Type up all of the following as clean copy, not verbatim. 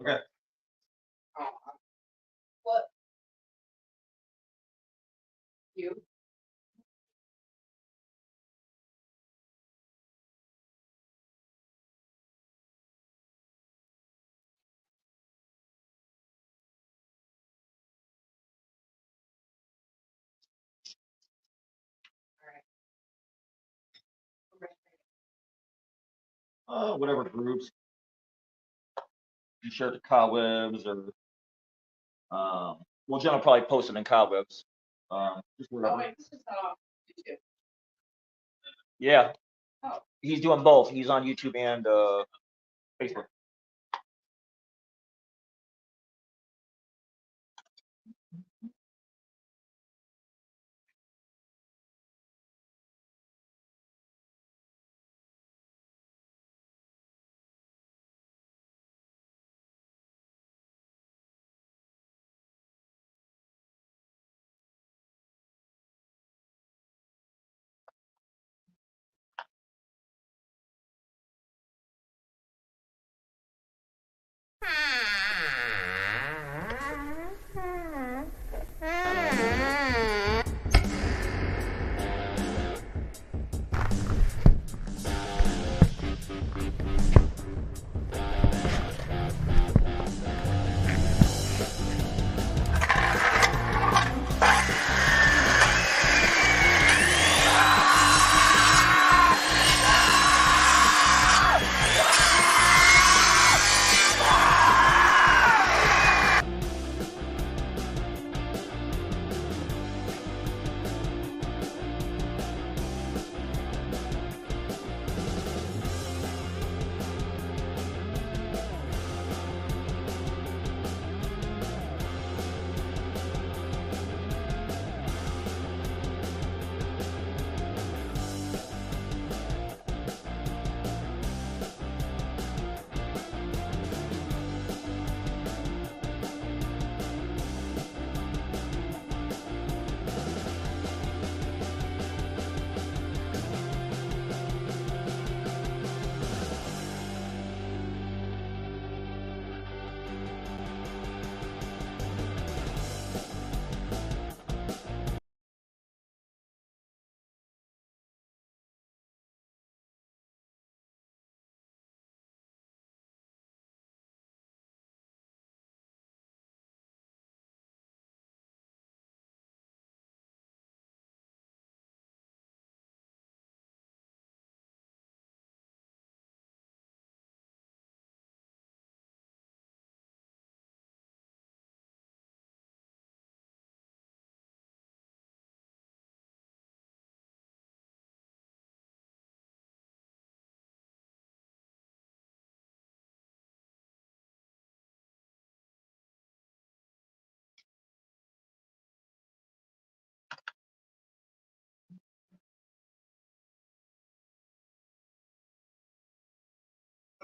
Okay. What? You? Whatever groups. You share the Cobwebs or well, Jen will probably post it in Cobwebs. Just Oh, whatever. wait, this is YouTube. Yeah. Oh. He's doing both. He's on YouTube and Facebook.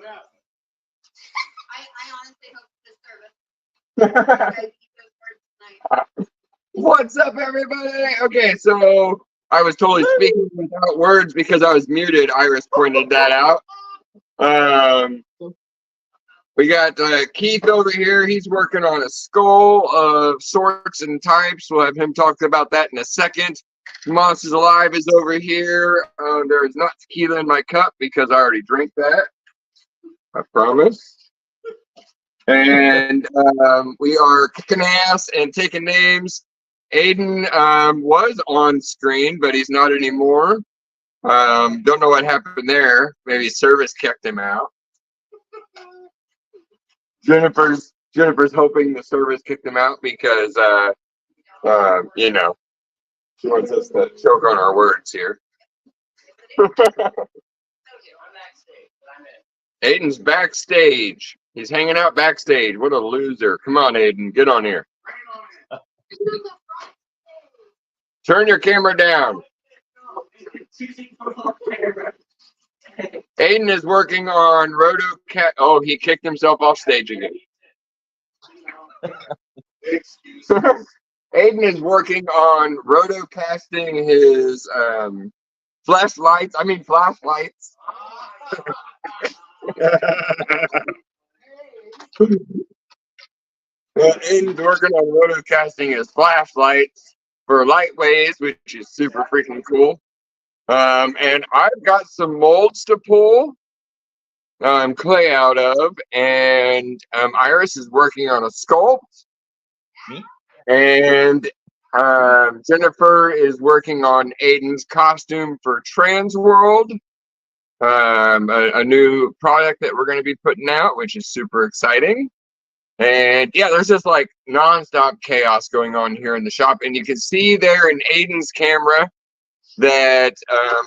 I honestly hope this service. What's up, everybody? Okay, so I was totally speaking without words because I was muted. Iris pointed that out. We got Keith over here. He's working on a skull of sorts and types. We'll have him talk about that in a second. Moss is Alive is over here. There is not tequila in my cup because I already drank that. I promise. And we are kicking ass and taking names. Aiden was on screen, but he's not anymore. Don't know what happened there. Maybe service kicked him out. Jennifer's hoping the service kicked him out because you know, she wants us to choke on our words here. Aiden's backstage. He's hanging out backstage. What a loser. Come on, Aiden. Get on here. Turn your camera down. Aiden is working on RotoCast. Oh, he kicked himself off stage again. Aiden is working on rotocasting his flashlights. Aiden's working on rotocasting his flashlights for lightways, which is super freaking cool. And I've got some molds to pull clay out of, and Iris is working on a sculpt. Me? And Jennifer is working on Aiden's costume for Trans World, a new product that we're going to be putting out, which is super exciting. And yeah, there's just like nonstop chaos going on here in the shop. And you can see there in Aiden's camera that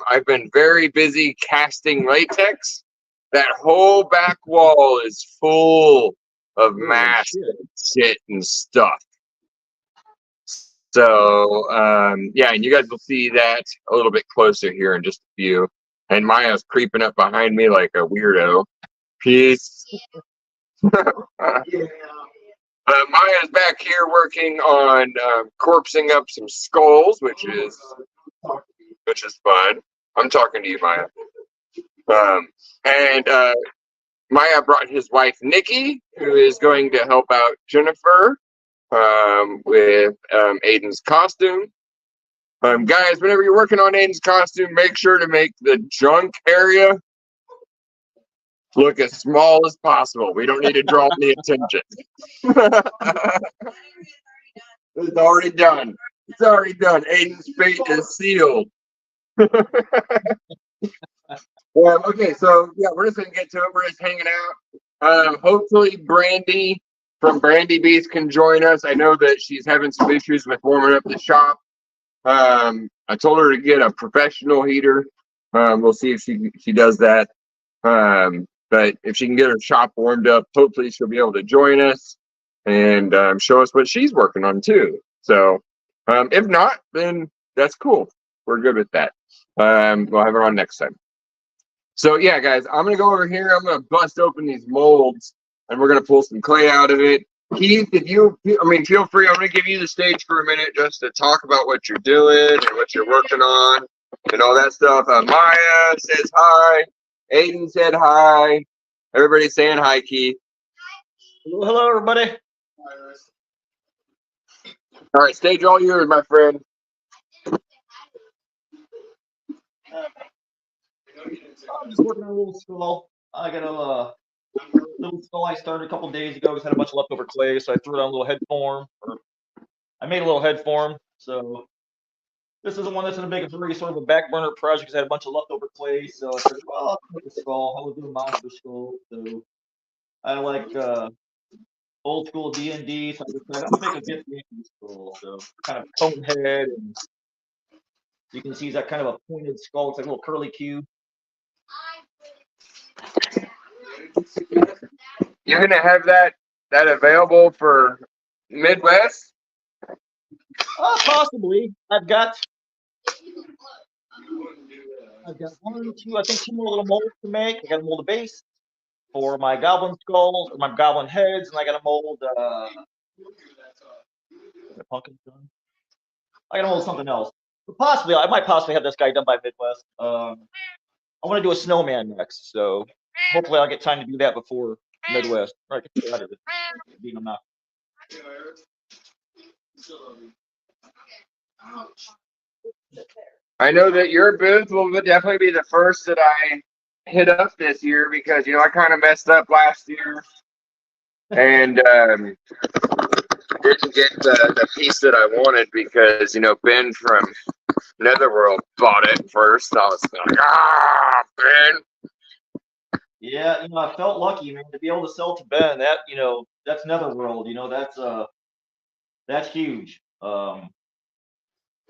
I've been very busy casting latex. That whole back wall is full of masks, shit, and stuff. So yeah, and you guys will see that a little bit closer here in just a few. And Maya's creeping up behind me like a weirdo. Peace. Maya's back here working on corpsing up some skulls, which is fun. I'm talking to you, Maya. And Maya brought his wife Nikki, who is going to help out Jennifer with Aiden's costume. Guys, whenever you're working on Aiden's costume, make sure to make the junk area look as small as possible. We don't need to draw any attention. It's already done. It's already done. Aiden's fate is sealed. Okay, so yeah, we're just gonna get to it. We're just hanging out. Hopefully, Brandi from BrandiBeast can join us. I know that she's having some issues with warming up the shop. I told her to get a professional heater. We'll see if she does that. But if she can get her shop warmed up, hopefully she'll be able to join us and show us what she's working on too. So if not, then that's cool. We're good with that. We'll have her on next time. So yeah, guys, I'm gonna go over here. I'm gonna bust open these molds, and we're gonna pull some clay out of it. Keith, feel free. I'm gonna give you the stage for a minute just to talk about what you're doing and what you're working on and all that stuff. Maya says hi. Aiden said hi. Everybody's saying hi, Keith. Hello, everybody. All right, stage all yours, my friend. I'm just working on a little skull. I got a little skull I started a couple days ago. Just had a bunch of leftover clay, so I threw it on a little head form. I made a little head form. So this isn't one that's in a big hurry, sort of a back burner project because I had a bunch of leftover clay. So I said, well, I'll make a skull. I was doing monster skull. So I like old school D&D. So I decided I'm gonna make a good D&D skull. So kind of cone head, and you can see that kind of a pointed skull. It's like a little curly Q. You're gonna have that available for Midwest? Possibly. I've got 1, 2, I think 2 more little molds to make. I got to mold a base for my goblin skulls, or my goblin heads, and I got to mold pumpkin stone. I got to mold something else. But possibly, I might possibly have this guy done by Midwest. I want to do a snowman next, so hopefully I'll get time to do that before Midwest. Or I can get out of it. Being enough. I know that your booth will definitely be the first that I hit up this year because I kind of messed up last year and didn't get the piece that I wanted because Ben from Netherworld bought it first. I was like, Ben. Yeah, I felt lucky, man, to be able to sell to Ben. That that's Netherworld. That's huge.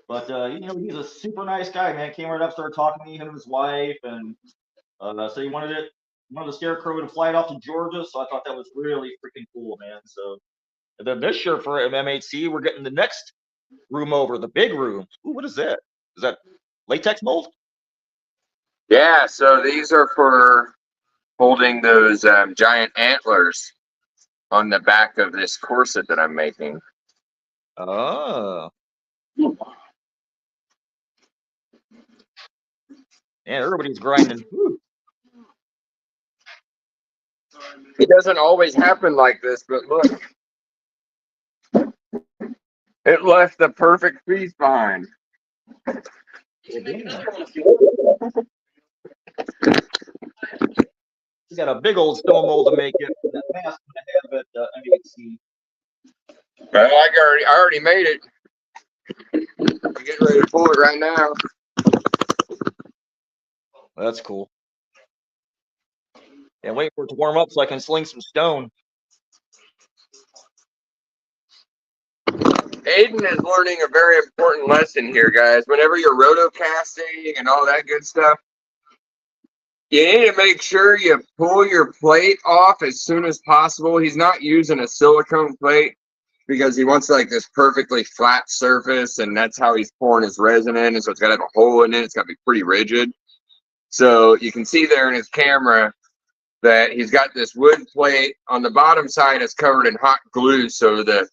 But he's a super nice guy, man. Came right up, started talking to me, him and his wife, and so he wanted the Scarecrow to fly it off to Georgia. So I thought that was really freaking cool, man. So then this year for MHC, we're getting the next room over, the big room. Ooh, what is that? Is that latex mold? Yeah, so these are for holding those giant antlers on the back of this corset that I'm making. Oh. Yeah, everybody's grinding. Woo. It doesn't always happen like this, but look. It left the perfect piece behind. We got a big old stone mold to make it. That mask I have at MHC. I already made it. I'm getting ready to pull it right now. That's cool. Yeah, wait for it to warm up so I can sling some stone. Aiden is learning a very important lesson here, guys. Whenever you're rotocasting and all that good stuff, you need to make sure you pull your plate off as soon as possible. He's not using a silicone plate because he wants like this perfectly flat surface, and that's how he's pouring his resin in. And so it's got to have a hole in it. It's got to be pretty rigid. So you can see there in his camera that he's got this wood plate on the bottom side. It's covered in hot glue, so the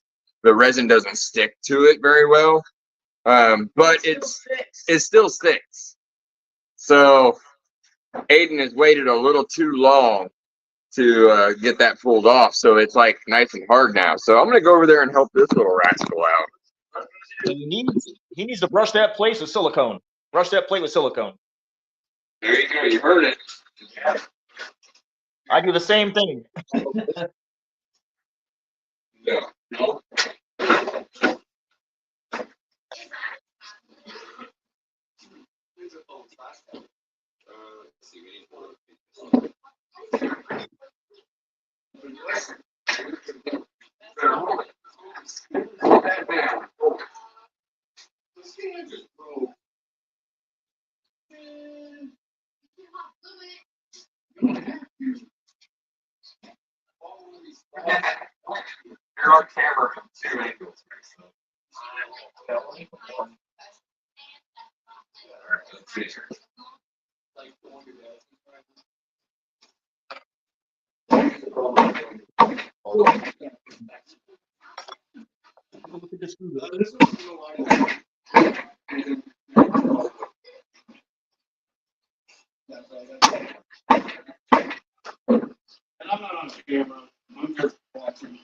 resin doesn't stick to it very well. But it still sticks. So Aiden has waited a little too long to get that pulled off, so it's like nice and hard now. So I'm gonna go over there and help this little rascal out. He needs to brush that plate with silicone. Brush that plate with silicone. There you go. You heard it. I do the same thing. No. You're on camera from 2 angles. And I'm not on camera. I'm just watching.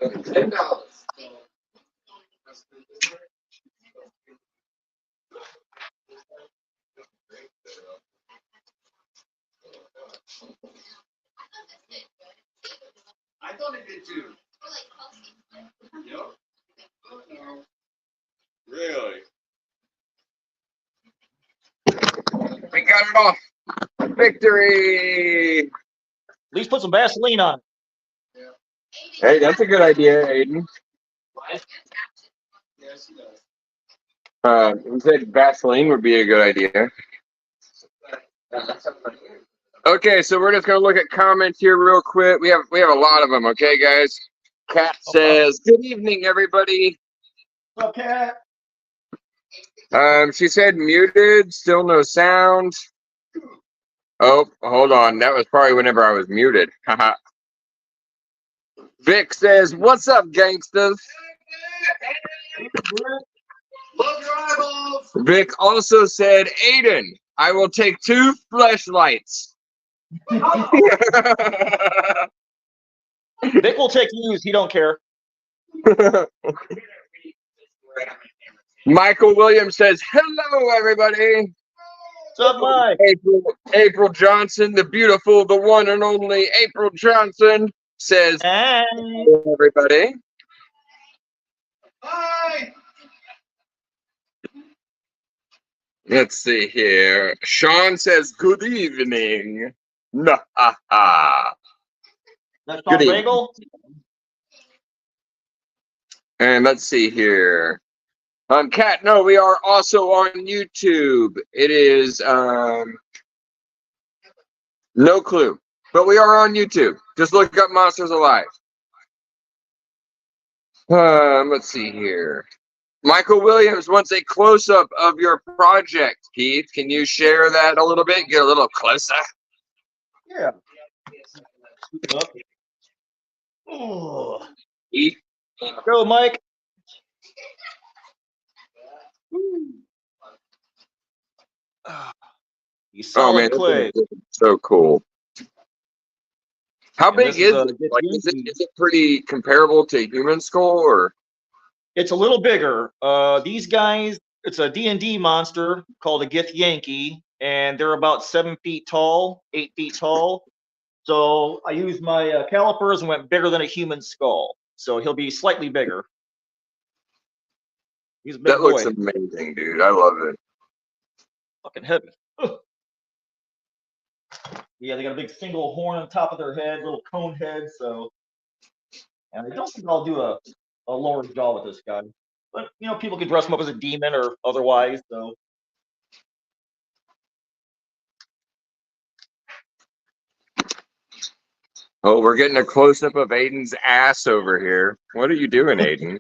$10. I thought it did too. Yep. Really? We got it off. Victory! At least put some Vaseline on. Hey, that's a good idea, Aiden. Yes, he does. He said Vaseline would be a good idea. Okay, so we're just gonna look at comments here real quick. We have a lot of them. Okay, guys. Kat says, "Good evening, everybody." What's up, Cat? She said muted, still no sound. Oh, hold on. That was probably whenever I was muted. Haha. Vic says, "What's up, gangsters?" Love your eyeballs. Vic also said, "Aiden, I will take 2 fleshlights." Vic will take news. He don't care. Michael Williams says, "Hello, everybody." What's up, Mike? April Johnson, the beautiful, the one and only April Johnson says, Hey. "Hello, everybody." Hi. Let's see here. Sean says, "Good evening." Nah, ha, ha. That's Good Tom evening. Bagel. And let's see here. Kat, no, we are also on YouTube. It is no clue, but we are on YouTube. Just look up Monsters Alive. Let's see here. Michael Williams wants a close-up of your project, Keith. Can you share that a little bit? Get a little closer. Yeah. Scoop it up. Oh. Keith? Go, Mike. He's Oh solid man, this clay. is so cool. How And big this is is a it? Like, is Yankee. it pretty comparable to a human skull, or? It's a little bigger. These guys, it's a D&D monster called a Gith Yankee, and they're about 7 feet tall, 8 feet tall. So I used my calipers and went bigger than a human skull. So he'll be slightly bigger. He's a big That looks boy. amazing, dude. I love it. Fucking heavy. Yeah, they got a big single horn on top of their head, little cone head. So, and I don't think I'll do a lower jaw with this guy. But you know, people can dress him up as a demon or otherwise. So Oh, we're getting a close up of Aiden's ass over here. What are you doing, Aiden?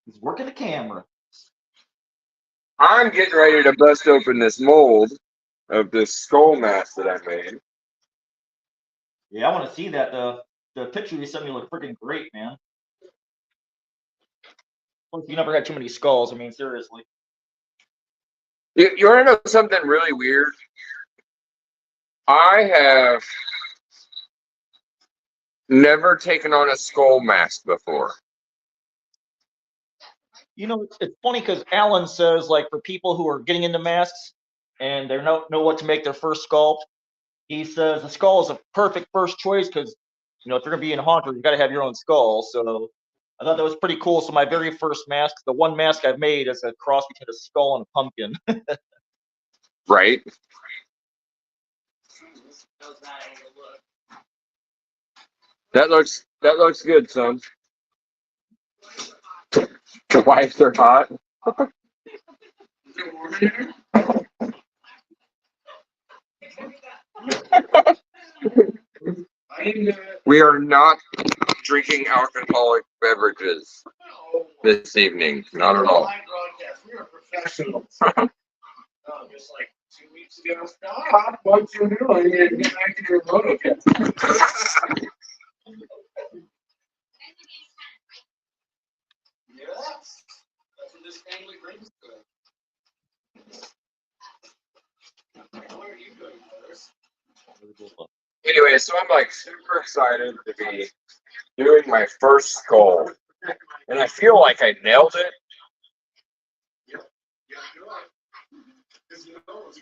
he's working the camera. I'm getting ready to bust open this mold of this skull mask that I made. Yeah, I want to see that. The picture you sent me looked freaking great, man. Plus, you never had too many skulls. I mean, seriously. You want to know something really weird? I have never taken on a skull mask before. You know, it's funny because Alan says, like, for people who are getting into masks and they don't know what to make their first sculpt, he says the skull is a perfect first choice because, you know, if you're going to be in Haunter, you got to have your own skull. So I thought that was pretty cool. So my very first mask, the one mask I've made, is a cross between a skull and a pumpkin. Right? That looks good, son. The wipes are hot. We are not drinking alcoholic beverages this evening. Not at all. We are professionals. Just like 2 weeks ago. Stop what you're doing and get back to your podcast. Yes. That's what this family brings to us. What are you doing, brothers? Anyway, so I'm like super excited to be doing my first skull. And I feel like I nailed it.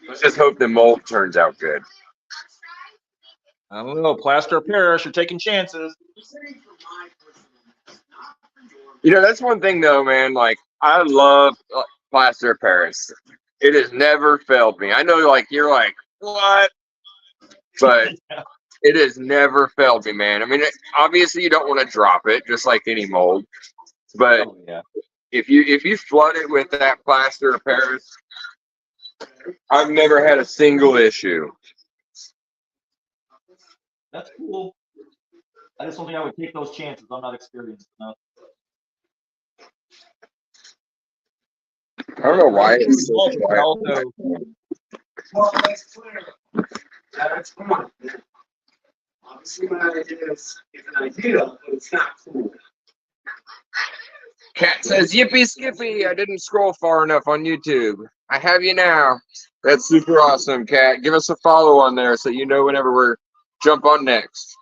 Let's just hope the mold turns out good. I don't know. Plaster of Paris, you're taking chances. You know, that's one thing though, man. Like, I love plaster of Paris. It has never failed me. I know, like, you're like, what? But it has never failed me, man. I mean, obviously you don't want to drop it, just like any mold. But Oh, yeah. if you flood it with that plaster of Paris, I've never had a single issue. That's cool. I just don't think I would take those chances. I'm not experienced enough. I don't know why it's so quiet. Also, Well, that's clear. That's fine. Obviously, my idea is an idea, but it's not cool. Cat says, "Yippee skippy! I didn't scroll far enough on YouTube. I have you now." That's super awesome, Cat. Give us a follow on there so you know whenever we're jump on next.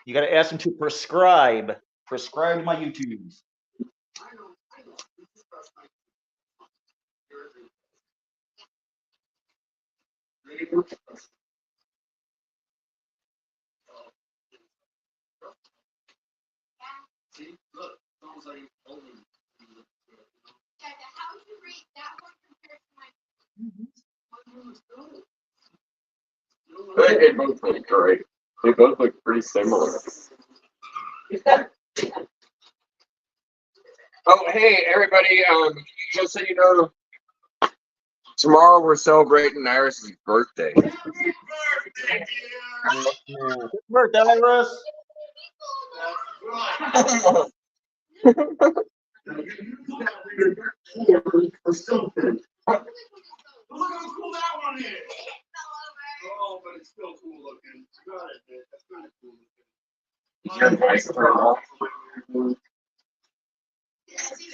you got to ask them to prescribe. Prescribe my YouTubes. See, look, sounds like holding. How would you rate that one compared to my They both look great. They both look pretty similar. Oh, hey, everybody. Just so you know, tomorrow we're celebrating Iris' birthday. Happy birthday, dear! Happy birthday, Iris. That's right. Now, you use that for something. Look how cool that one is. Oh, but it's still cool looking. Got it, man. That's kind of cool looking.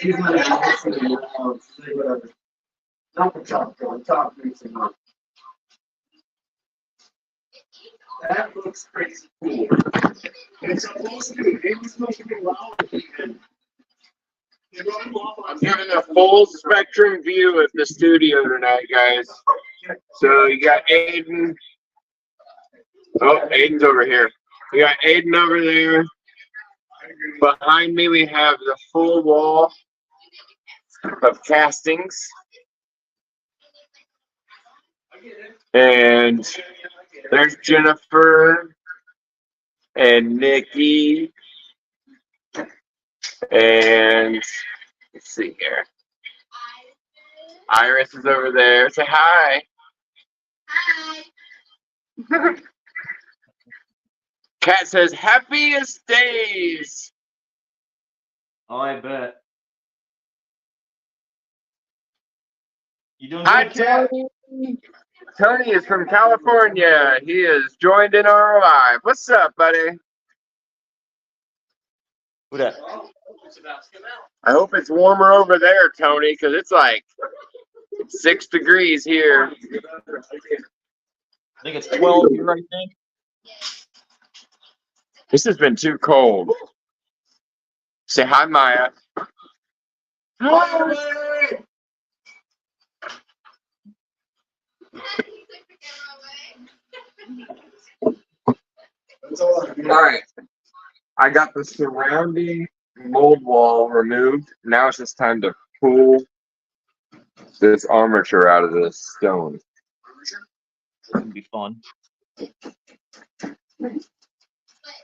She's my Alice and whatever. Not the top mixing up. That looks crazy cool. It's supposed to be, it was supposed to be loud. I'm giving a full spectrum view of the studio tonight, guys. So you got Aiden. Oh, Aiden's over here. We got Aiden over there. Behind me, we have the full wall of castings. And there's Jennifer and Nikki. And let's see here. Iris is over there. Say hi. Hi. Kat says, happiest days. Oh, I bet. You doing Hi, good, Kat? Tony. Tony is from California. He is joined in our live. What's up, buddy? Who that? I hope it's warmer over there, Tony, because it's like 6 degrees here. I think it's 12 here, I think. This has been too cold. Say hi, Maya. Hi. All right. I got the surrounding mold wall removed. Now it's just time to pull this armature out of this stone. It's gonna be fun.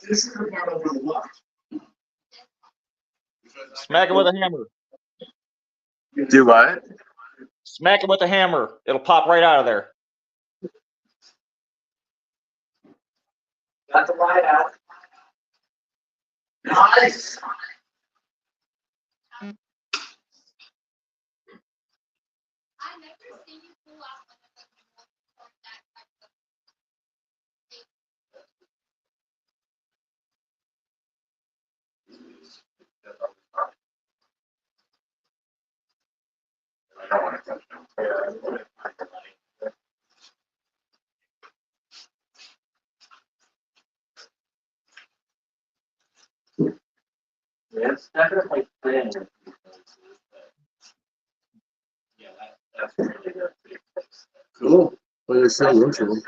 This is the part over the left. Smack it with a hammer. Do what? Smack it with a hammer. It'll pop right out of there. Got the light out. Nice. I've never seen you pull out one of those that type of It's definitely thin. Yeah, that's really good. Cool. Well, it's so virtual.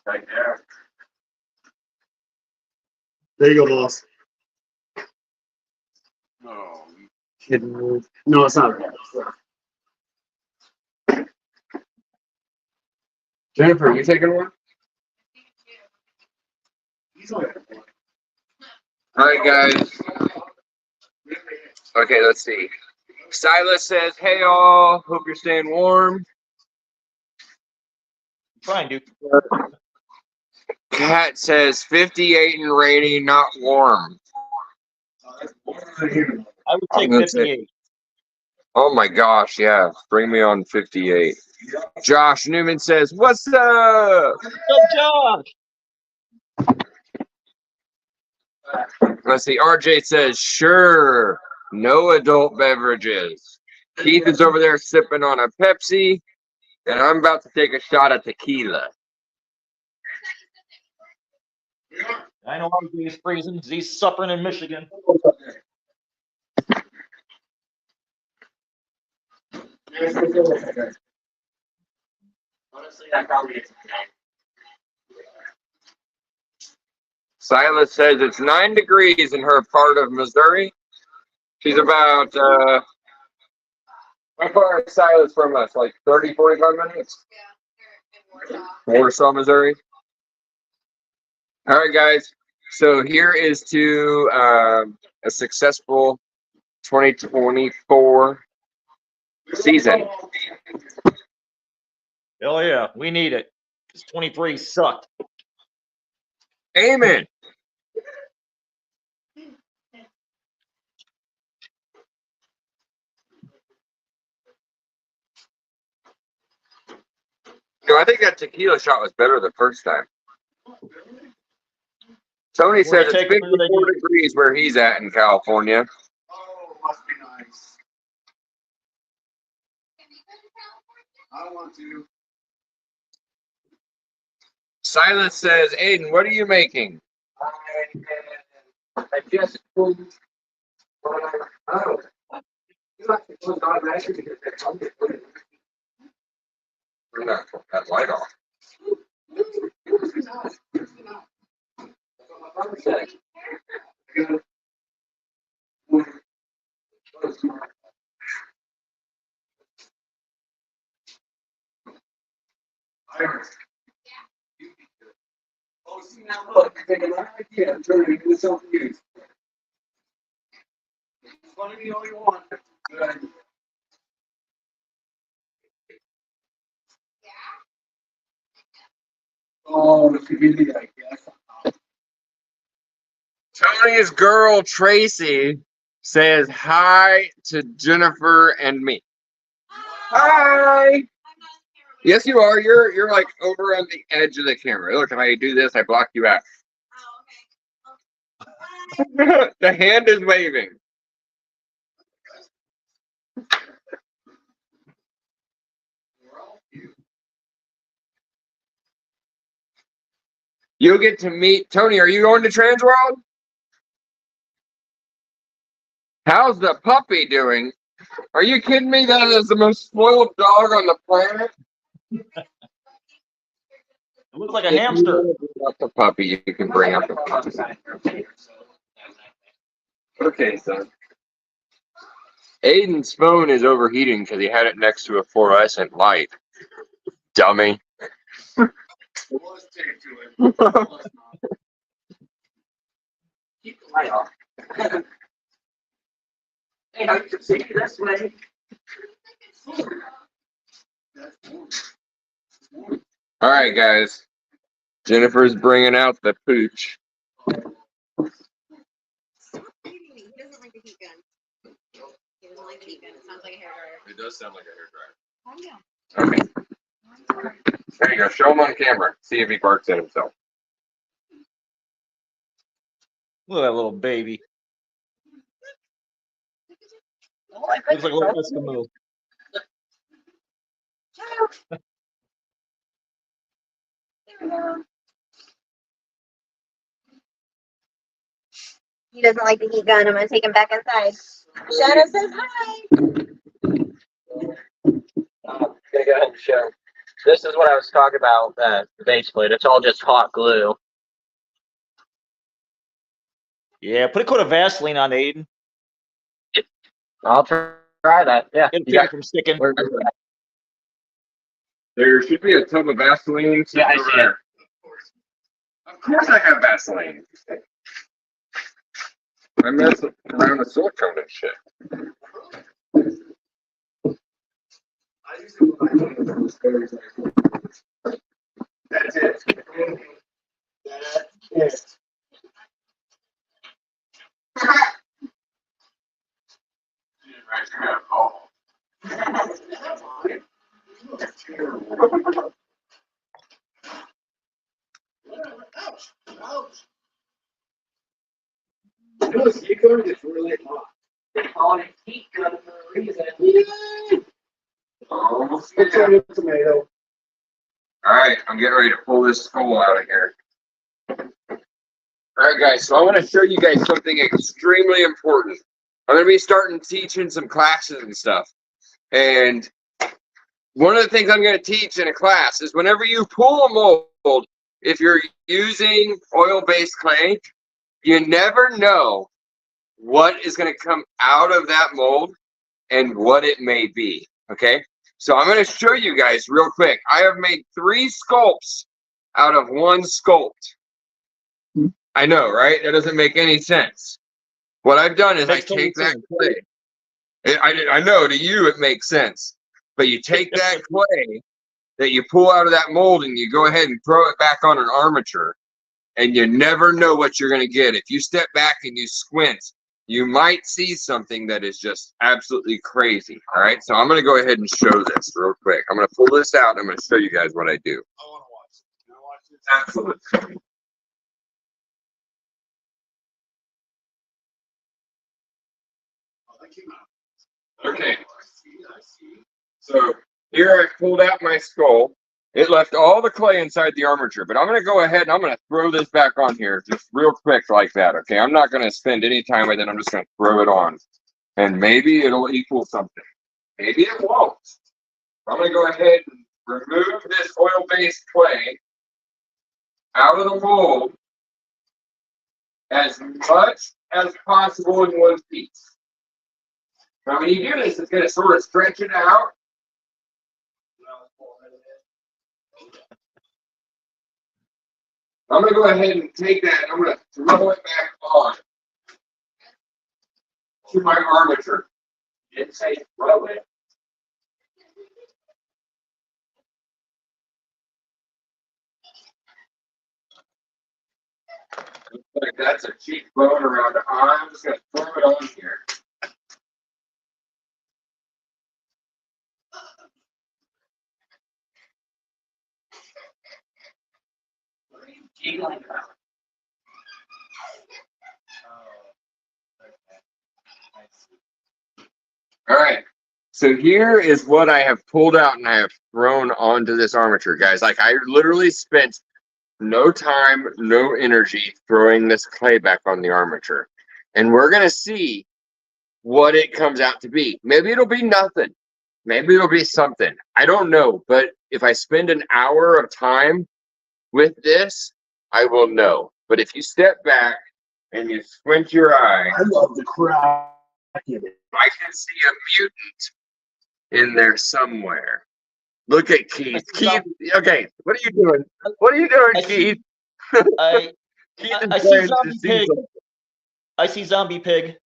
Right there. There you go, boss. Oh. No, it's not. Jennifer, you taking one? All right, guys. Okay, let's see. Silas says, hey, all. Hope you're staying warm. Trying to. Kat says, 58 and rainy, not warm. I would take That's it. 58. Oh, my gosh, yeah. Bring me on 58. Josh Newman says, what's up? What's up, Josh? Let's see. RJ says, sure. No adult beverages. Keith is over there sipping on a Pepsi, and I'm about to take a shot of tequila. I know RJ is freezing because he's suffering in Michigan. Honestly, I probably is. Silas says it's 9 degrees in her part of Missouri. She's about, how far is Silas from us? Like 30, 45 minutes? Yeah, Warsaw, Missouri. All right, guys. So here is to a successful 2024 season. Hell yeah, we need it. Because 23 sucked. Amen. No, I think that tequila shot was better the first time. Tony Where says they it's take them, where they 54 degrees where he's at in California. Oh, must be nice. I don't want to. Silas says, Aiden, what are you making? I just pulled. Oh. You have to put on that because they're coming. Turn that light off. Oh, see now look, I take a lot of idea and turn it into something useful. It's funny the only one. Good idea. Oh, it's a good idea, I guess. Tony's girl, Tracy, says hi to Jennifer and me. Hi. Yes, you are. You're like over on the edge of the camera. Look, if I do this, I block you out. The hand is waving. You'll get to meet Tony. Are you going to Transworld? How's the puppy doing? Are you kidding me? That is the most spoiled dog on the planet. It looks like a hamster. Up the puppy, you can bring up the puppy. Okay, son. Aiden's phone is overheating because he had it next to a fluorescent light. Dummy. Let's take to it. Keep the light off. Hey, I can see you this way. All right, guys. Jennifer's bringing out the pooch. He doesn't like the heat gun. He doesn't like the heat gun. It sounds like a hairdryer. It does sound like a Oh, yeah. hairdryer. Okay. There you go. Show him on camera. See if he barks at himself. Look at that little baby. Looks like a little Eskimo. He doesn't like the heat gun. I'm gonna take him back inside. Shadow says hi. I'm gonna go ahead and show. This is what I was talking about. Basically, it's all just hot glue. Yeah, put a coat of Vaseline on Aiden. I'll try that. Yeah. It'll You keep got- it from sticking. where is that? There should be a tub of Vaseline. Yeah, I over see there. Of course I have Vaseline. I mess around with silicone and shit. I usually put my hand in those areas like that's it. That's it. That's terrible. Ouch. Ouch. You know, sea gun is really hot. They call it heat gun for a reason. Almost It's there. a tomato. All right, I'm getting ready to pull this skull out of here. All right, guys, so I want to show you guys something extremely important. I'm going to be starting teaching some classes and stuff. And one of the things I'm going to teach in a class is whenever you pull a mold, if you're using oil-based clay, you never know what is going to come out of that mold and what it may be, okay? So I'm going to show you guys real quick. I have made 3 sculpts out of 1 sculpt. I know, right? That doesn't make any sense. What I've done is I Makes total take that sense. clay. I know to you it makes sense, but you take that clay that you pull out of that mold and you go ahead and throw it back on an armature, and you never know what you're going to get. If you step back and you squint, you might see something that is just absolutely crazy. All right, so I'm going to go ahead and show this real quick. I'm going to pull this out and I'm going to show you guys what I do. I want to watch it. Can I watch it? Absolutely. Okay. So here I pulled out my skull. It left all the clay inside the armature, but I'm going to go ahead and I'm going to throw this back on here just real quick like that, okay? I'm not going to spend any time with it. I'm just going to throw it on. And maybe it'll equal something. Maybe it won't. I'm going to go ahead and remove this oil-based clay out of the mold as much as possible in one piece. Now, when you do this, it's going to sort of stretch it out. I'm going to go ahead and take that and I'm going to throw it back on to my armature. Didn't say throw it. Looks like that's a cheap bone around the eye. I'm just going to throw it on here. All right. So here is what I have pulled out and I have thrown onto this armature, guys. Like I literally spent no time, no energy throwing this clay back on the armature. And we're going to see what it comes out to be. Maybe it'll be nothing. Maybe it'll be something. I don't know. But if I spend an hour of time with this, I will know. But if you step back and you squint your eye, I love the crap in it. I can see a mutant in there somewhere. Look at Keith. Keith, okay, what are you doing? What are you doing, Keith? I Keith I is see trying to zombie see pig. something. I see zombie pig.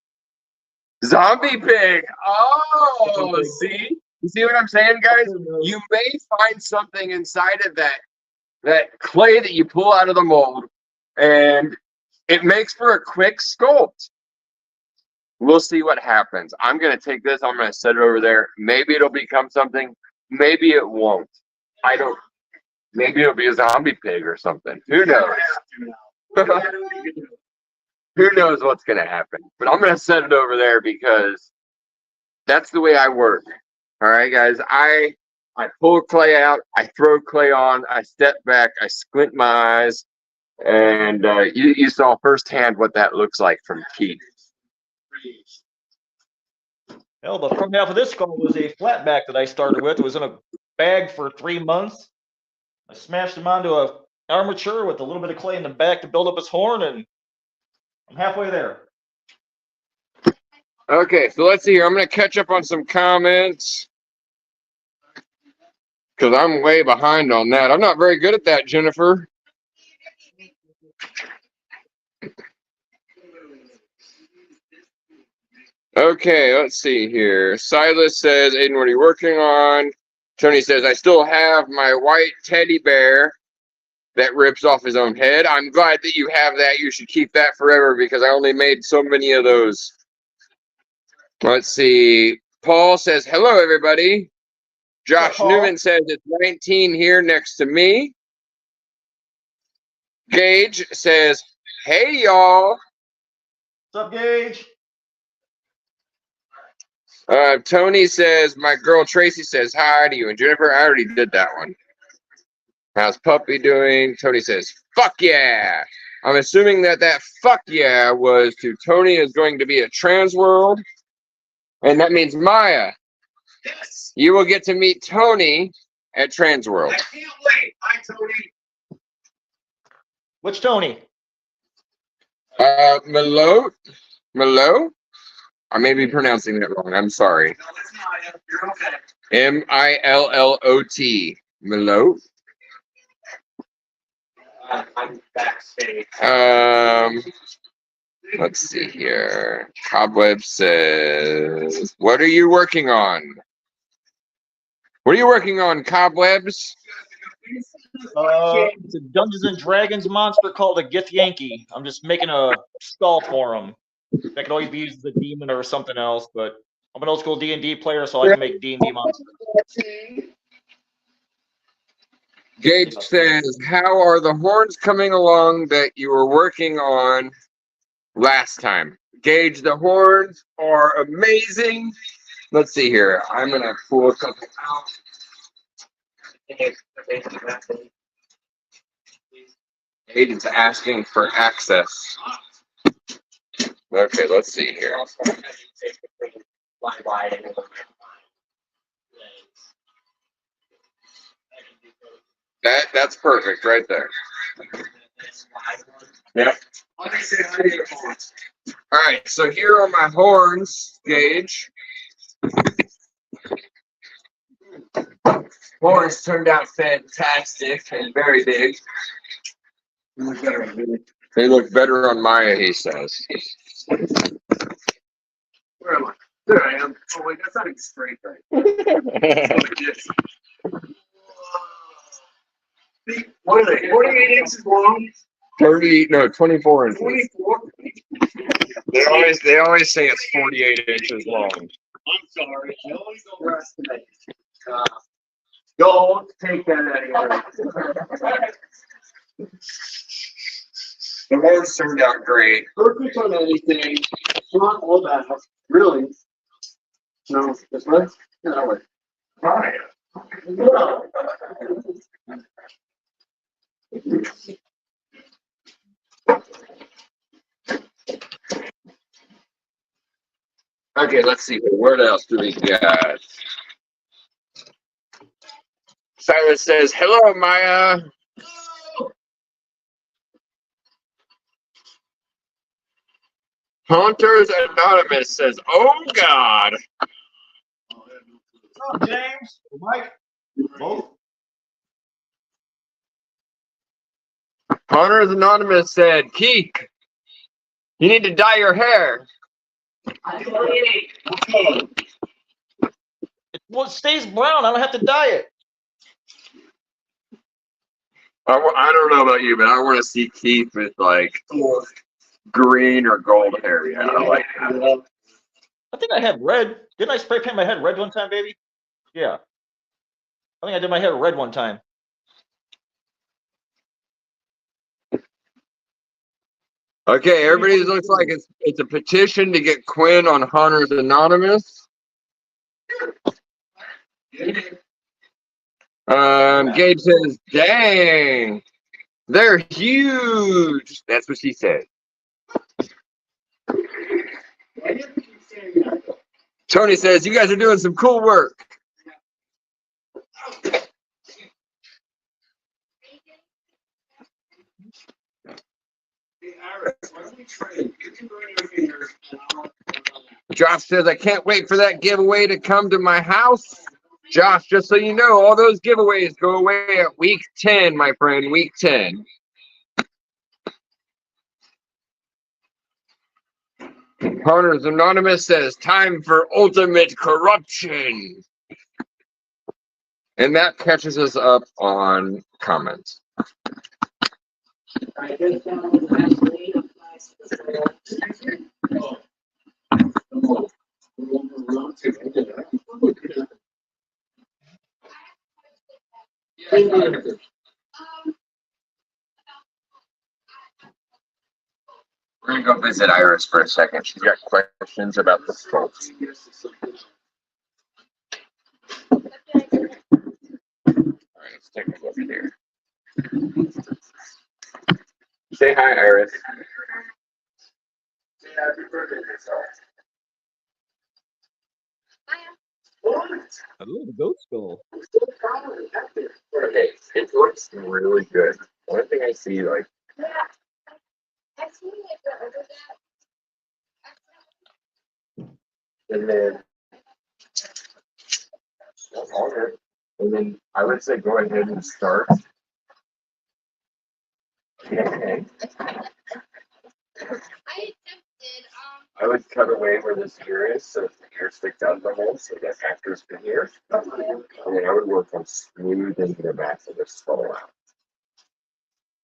Zombie pig. Oh, Zombie pig. see? You see what I'm saying, guys? You may find something inside of that clay that you pull out of the mold, and it makes for a quick sculpt. We'll see what happens. I'm going to take this. I'm going to set it over there. Maybe it'll become something. Maybe it won't. I don't. Maybe it'll be a zombie pig or something. Who knows? Who knows what's going to happen? But I'm going to set it over there because that's the way I work. All right, guys. I pull clay out. I throw clay on. I step back. I squint my eyes. And you saw firsthand what that looks like from Keith. Hell, the front half of this skull was a flatback that I started with. It was in a bag for 3 months. I smashed him onto a armature with a little bit of clay in the back to build up his horn, and I'm halfway there. Okay, so let's see here. I'm going to catch up on some comments because I'm way behind on that. I'm not very good at that, Jennifer. Okay, let's see here. Silas says, Aiden, what are you working on? Tony says, I still have my white teddy bear that rips off his own head. I'm glad that you have that. You should keep that forever because I only made so many of those. Let's see. Paul says, hello, everybody. Josh Newman says, it's 19 here next to me. Gage says, hey, y'all. What's up, Gage? Tony says, my girl Tracy says hi to you. And Jennifer, I already did that one. How's Puppy doing? Tony says, fuck yeah. I'm assuming that fuck yeah was to Tony is going to be at Transworld. And that means Maya. Yes. You will get to meet Tony at Transworld. I can't wait. Hi, Tony. Which Tony? Malo? I may be pronouncing that wrong. I'm sorry. No, it's not. You're okay. Millot. Malo. I'm backstage. Let's see here. Cobwebs says, what are you working on? What are you working on, Cobwebs? It's a Dungeons and Dragons monster called a Gith Yankee. I'm just making a skull for him. That could always be used as a demon or something else, but I'm an old school D&D player, so I can make D&D monsters. Gage says, how are the horns coming along that you were working on last time? Gage, the horns are amazing. Let's see here. I'm gonna pull a couple out. Gage is asking for access. Okay, let's see here. That's perfect right there. Yeah. All right, so here are my horns, Gage. Horns turned out fantastic and very big. They look better on Maya, he says. Where am I? There I am. Oh wait, that's not even straight right. What are they? 48 inches long? 24 inches. 24? They always say it's 48 inches long. I'm sorry. I always overestimate. Don't take that out of here. The horns turned out great. Perfect on anything. Front or back. Really? No, this way? Yeah, that way. Right. Okay, let's see. What else do we got? Silas says, hello, Maya. Hunters Anonymous says, oh, God. What's up, James? Mike? Both? Hunters Anonymous said, Keek, you need to dye your hair. Well, it stays brown. I don't have to dye it. I don't know about you, but I want to see Keith with like green or gold hair. Yeah, I like that. I think I had red. Didn't I spray paint my head red one time, baby? Yeah. I think I did my hair red one time. Okay, everybody looks like it's a petition to get Quinn on Hunters Anonymous. Gabe says, dang, they're huge. That's what she said. Tony says, you guys are doing some cool work. Josh says, I can't wait for that giveaway to come to my house. Josh, just so you know, all those giveaways go away at week 10, my friend, week 10. Hunters Anonymous says, time for ultimate corruption. And that catches us up on comments. We're going to go visit Iris for a second. She's got questions about the skull. All right, let's take a look here. Say hi, Iris. Ooh, the goat skull. Okay, it looks really good. One thing I see, like, and then I would say go ahead and start. Okay. I would cut away where this ear is, so the ear sticks out the hole, so that actors can hear. And then I would work on smoothing the back of the skull out.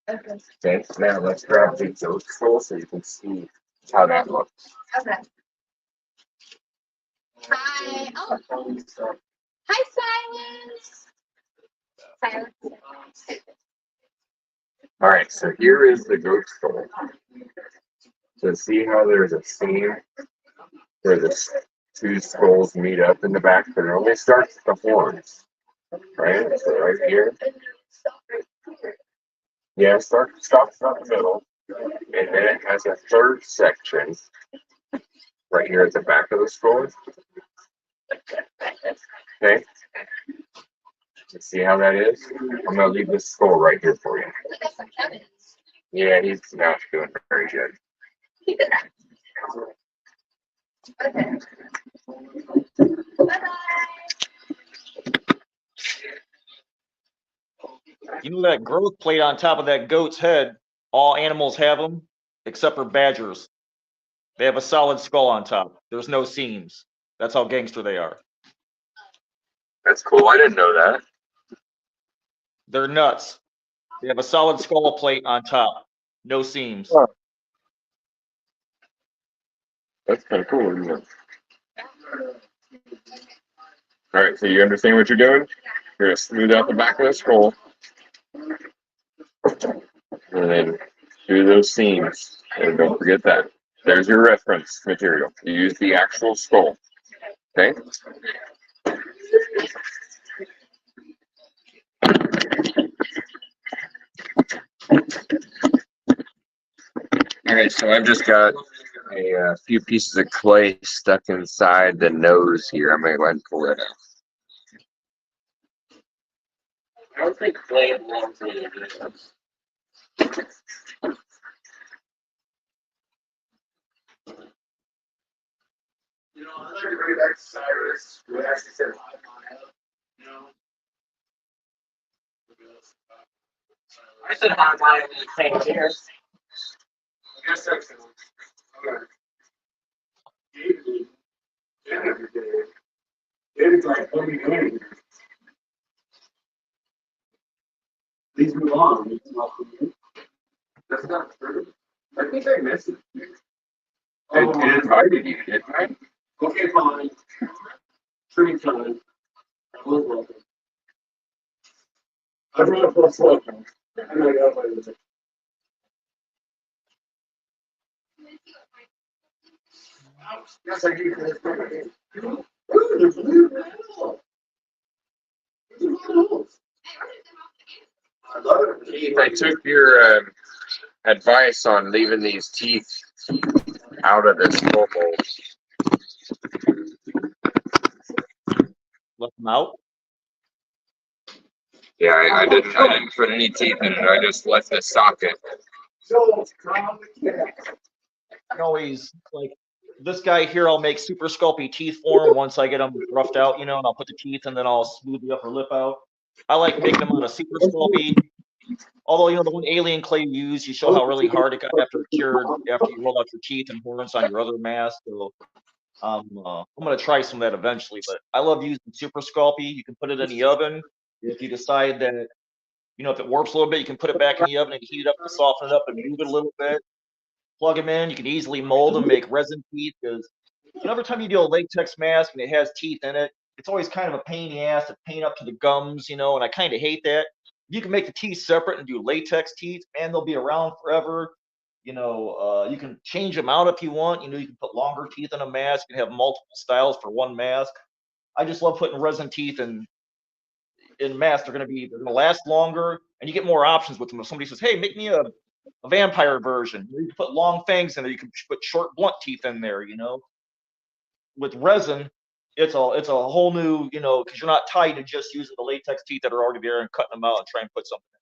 Okay, now let's grab the goat skull so you can see how that looks. Okay. Hi. Oh. Hi, Silence. All right, so here is the goat skull. So see how there's a seam where the two skulls meet up in the back, but it only starts at the horns, right? So right here. Yeah, stops in the middle, and then it has a third section right here at the back of the skull. Okay. See how that is? I'm gonna leave this skull right here for you. Yeah, he's not doing very good. You know that growth plate on top of that goat's head, all animals have them, except for badgers. They have a solid skull on top. There's no seams. That's how gangster they are. That's cool. I didn't know that. They're nuts. They have a solid skull plate on top. No seams. Huh. That's kind of cool, isn't it? All right, so you understand what you're doing? You're gonna smooth out the back of the skull, and then do those seams. And don't forget that. There's your reference material. You use the actual skull. Okay? All right, so I've just got a few pieces of clay stuck inside the nose here. I'm gonna go ahead and pull that out. I don't think clay belongs in the You know, I'd like to bring it back to Cyrus, who actually said hi, Maya. You know? I said hi, my same here. I guess that's okay. David, Jennifer did. David's like, what are you doing? Please move on. It's not for you. That's not true. I think I missed it. It invited you, didn't I? Okay, fine. Tree time. I was welcome. I brought a plus welcome. I know you got my music. Yes, I do. Ooh, there's blue now. I love it. Keith, I took your advice on leaving these teeth out of this skull mold. Let them out. Yeah, I didn't put any teeth in it. I just left the socket. So, calm the cat. I can always, like, this guy here, I'll make super sculpty teeth for him once I get them roughed out, and I'll put the teeth and then I'll smooth the upper lip out. I like making them out of super sculpty. Although, the one alien clay you use, you show how really hard it got after you roll out your teeth and horns on your other mask. So I'm going to try some of that eventually, but I love using super sculpty. You can put it in the oven. If you decide that, if it warps a little bit, you can put it back in the oven and heat it up to soften it up and move it a little bit. Plug them in. You can easily mold them, make resin teeth, because every time you do a latex mask and it has teeth in it, it's always kind of a pain in the ass to paint up to the gums, and I kind of hate that. You can make the teeth separate and do latex teeth, man, they'll be around forever. You can change them out if you want. You can put longer teeth in a mask. You can have multiple styles for one mask. I just love putting resin teeth in masks. They're gonna last longer, and you get more options with them. If somebody says, "Hey, make me a vampire version," you can put long fangs in there. You can put short, blunt teeth in there. With resin, it's a whole new, because you're not tied to just using the latex teeth that are already there and cutting them out and trying to put something in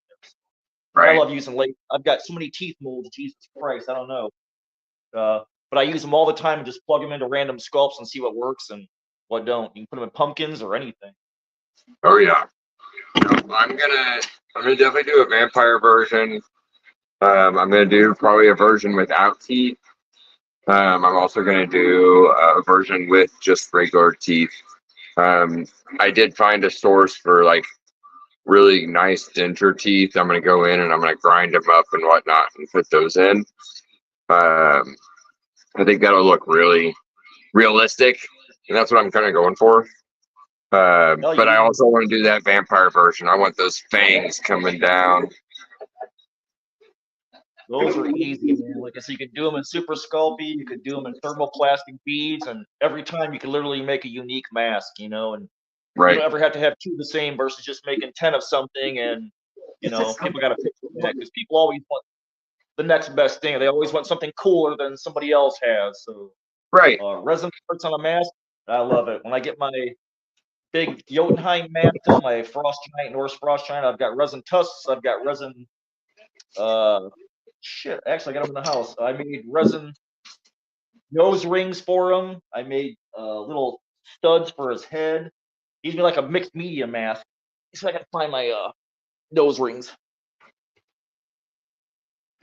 there. Right. I love using I've got so many teeth molds. Jesus Christ, I don't know. But I use them all the time and just plug them into random sculpts and see what works and what don't. You can put them in pumpkins or anything. Oh yeah. I'm gonna definitely do a vampire version. I'm gonna do probably a version without teeth. I'm also gonna do a version with just regular teeth. I did find a source for like really nice denture teeth. I'm gonna go in and I'm gonna grind them up and whatnot and put those in. I think that'll look really realistic, and that's what I'm kind of going for. But I also want to do that vampire version. I want those fangs coming down. Those are easy, man. Like I said, you could do them in super sculpey, you could do them in thermoplastic beads, and every time you could literally make a unique mask, and you Right. don't ever have to have two the same versus just making 10 of something, and people got to pick from that because people always want the next best thing. They always want something cooler than somebody else has. So Right. resin parts on a mask, I love it. When I get my big Jotunheim mantle, my Frost Giant, Norse Frost Giant, I've got resin tusks, I've got resin. Actually, I got them in the house. I made resin nose rings for him. I made little studs for his head. He's like a mixed media mask. So I got to find my nose rings.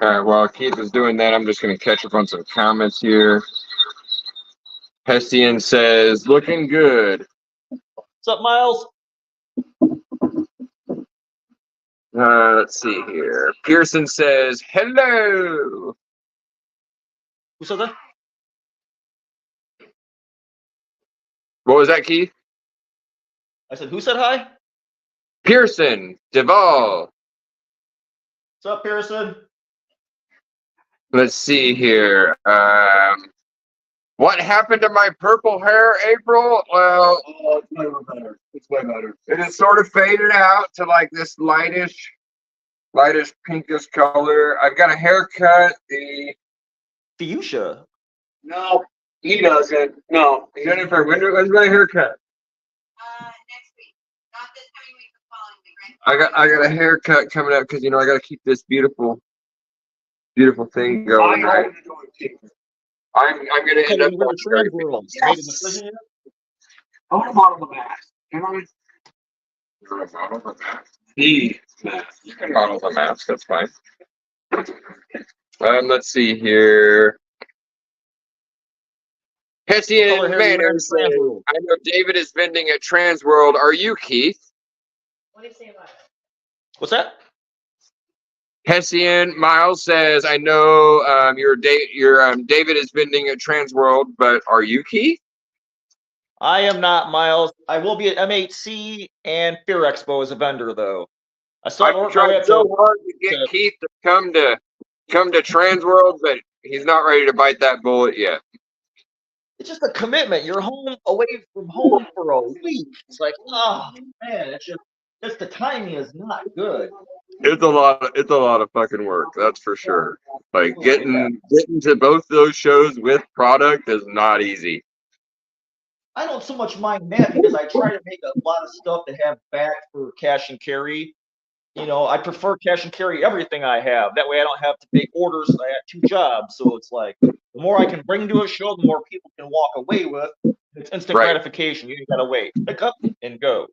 All right, while Keith is doing that, I'm just going to catch up on some comments here. Hessian says, looking good. What's up, Miles? Let's see here. Pearson says, hello. Who said that? What was that, Keith? I said, who said hi? Pearson, Duvall. What's up, Pearson? Let's see here. What happened to my purple hair, April? Well, Oh, it's way better. It's way better. it has sort of faded out to like this lightish pinkish color. I've got a haircut. Fuchsia. No, he doesn't. No, Jennifer, when's my haircut? Next week. Not this coming week, the following week, right? I got a haircut coming up because I got to keep this beautiful thing going. Right? I'm gonna end up. You went to Trans World. You made a decision yet? I want to model the mask. Can I? You're a model of a mask. The mask. You can model the mask. That's fine. Let's see here. Hessian What color hair you Manor wearing says, at Trans World? I know David is vending at Trans World. Are you, Keith? What do you say about it? What's that? Hessian Miles says, I know David is vending at Trans World, but are you, Keith? I am not, Miles. I will be at M8C and Fear Expo as a vendor, though. I still haven't I've worked my way tried up so to. hard to get Keith to come to Trans World, but he's not ready to bite that bullet yet. It's just a commitment. You're home away from home for a week. It's like, oh man, it's the timing is not good. It's a lot of fucking work, that's for sure. Like getting to both those shows with product is not easy. I don't so much mind that because I try to make a lot of stuff to have back for cash and carry. I prefer cash and carry everything I have. That way I don't have to make orders. I have two jobs. So it's like the more I can bring to a show, the more people can walk away with. It's instant gratification. You ain't got to wait. Pick up and go.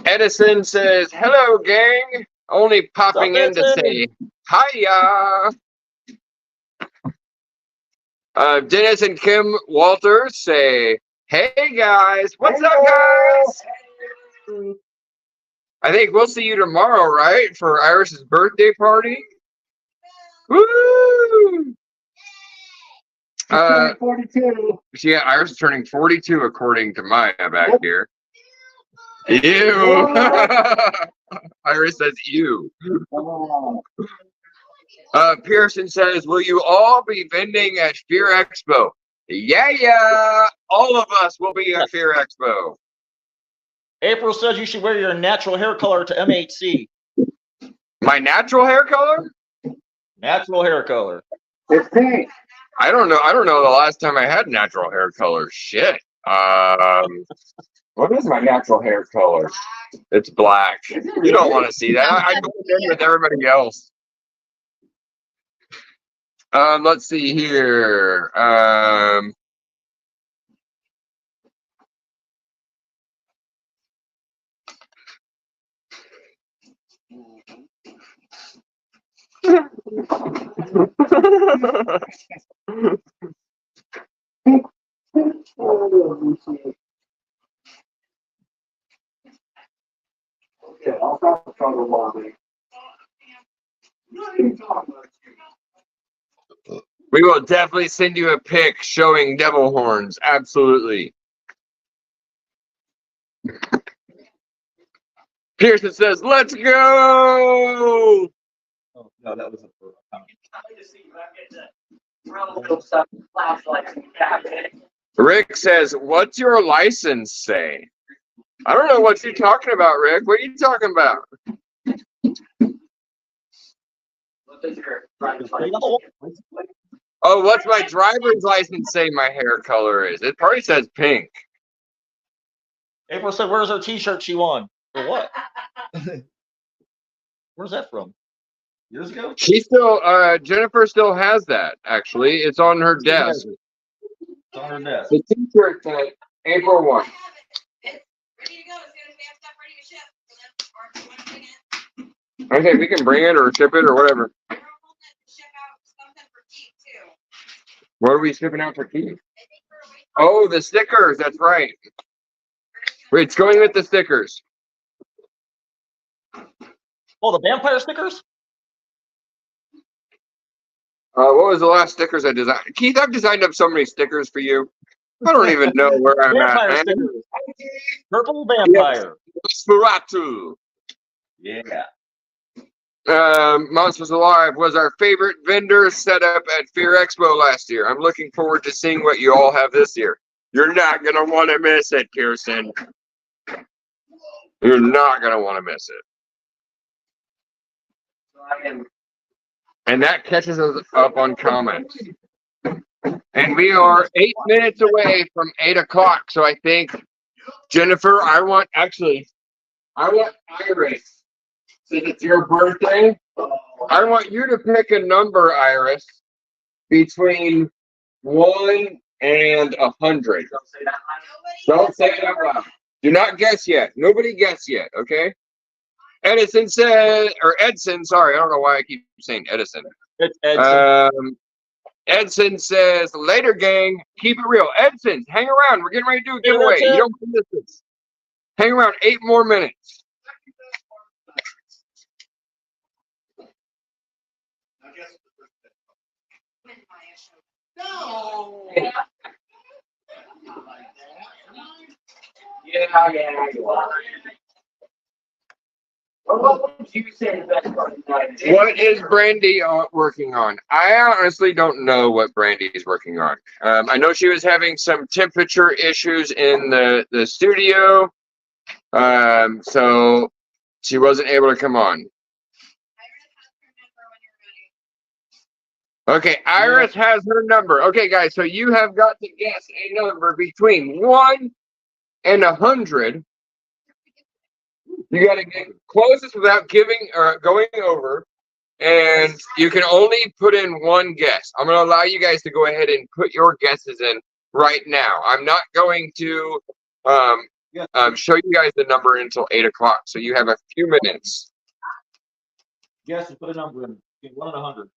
Edison says, hello, gang. Only popping in to say hiya. Dennis and Kim Walters say, hey, guys. What's up, guys? I think we'll see you tomorrow, right? For Iris's birthday party. Woo! 42. Yeah, Iris is turning 42 according to Maya back here. Ew. Iris says ew. Pearson says, will you all be vending at Fear Expo? Yeah. All of us will be at Fear Expo. April says you should wear your natural hair color to M8C. My natural hair color? Natural hair color. It's pink. I don't know the last time I had natural hair color. Shit. What is my natural hair color? It's black. You don't want to see that. I go in with everybody else. Let's see here. Okay, I'll stop the trouble, Mommy. We will definitely send you a pic showing devil horns. Absolutely. Pearson says, let's go. Oh, no, that was a comment. Rick says, "What's your license say?" I don't know what you're talking about, Rick. What are you talking about? Oh, what's my driver's license say my hair color is? It probably says pink. April said, "Where's her T-shirt she won?" For what? Where's that from? Years ago? She still, Jennifer still has that, actually. It's on her desk. It's on her desk. The T-shirt said April 1. It's ready to go as soon as we have stuff ready to ship. Or if you want to bring it. Okay, we can bring it or ship it or whatever. We're holding it to ship out something for Keith too. What are we shipping out for Keith? I think we're waiting. Oh, the stickers. That's right. Wait, it's going with the stickers. Oh, the vampire stickers? What was the last stickers I designed? Keith, I've designed up so many stickers for you. I don't even know where I'm Vampire at, man. stickers. Purple vampire. Nosferatu. Yeah. Monsters Alive was our favorite vendor setup at Fear Expo last year. I'm looking forward to seeing what you all have this year. You're not going to want to miss it, Kirsten. You're not going to want to miss it. And that catches us up on comments. And we are 8 minutes away from 8 o'clock. So I think, Jennifer, I want Iris, since it's your birthday, I want you to pick a number, Iris, between 1 and 100. Don't say it out loud. Do not guess yet. Nobody guess yet, okay? Edison, sorry, I don't know why I keep saying Edison. It's Edson. Edson says, later, gang, keep it real. Edson, hang around. We're getting ready to do a giveaway. You don't miss this. Hang around 8 more minutes. No. What is Brandi working on? I honestly don't know what Brandi is working on. I know she was having some temperature issues in the studio, so she wasn't able to come on. Okay, Iris has her number. Okay, guys, so you have got to guess a number between 1 and 100. You got to get closest without giving or going over, and you can only put in one guess. I'm going to allow you guys to go ahead and put your guesses in right now. I'm not going to show you guys the number until 8 o'clock, so you have a few minutes. Yes, and put a number in. Between 1 and 100.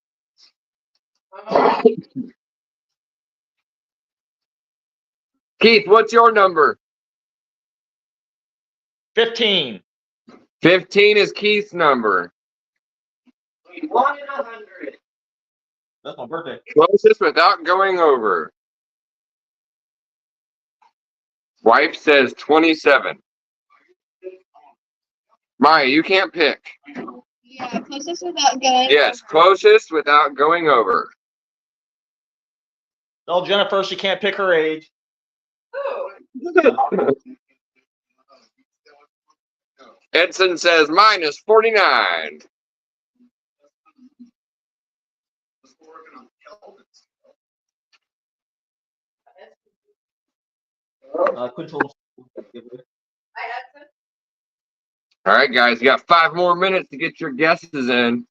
Keith, what's your number? 15. 15 is Keith's number. 1 and 100. That's my birthday. Closest without going over. Wife says 27. Maya, you can't pick. Yeah, closest without going. Yes, closest without going over. Tell Jennifer she can't pick her age. Edson says mine is 49. Control. All right, guys, you got 5 more minutes to get your guesses in.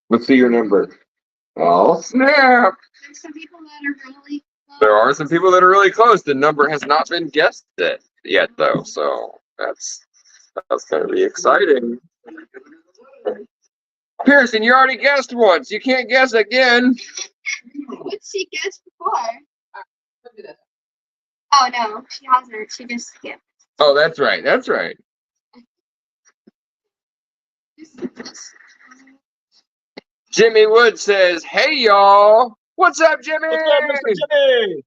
Let's see your number. Oh, snap. There's some people that are really close. There are some people that are really close. The number has not been guessed yet, though, so that's going to be exciting. Pearson, you already guessed once. You can't guess again. What's she guessed before? Oh no, she hasn't. She just skipped. Oh, that's right. That's right. Jimmy Wood says, "Hey, y'all. What's up, Jimmy?" What's up, Mr. Jimmy?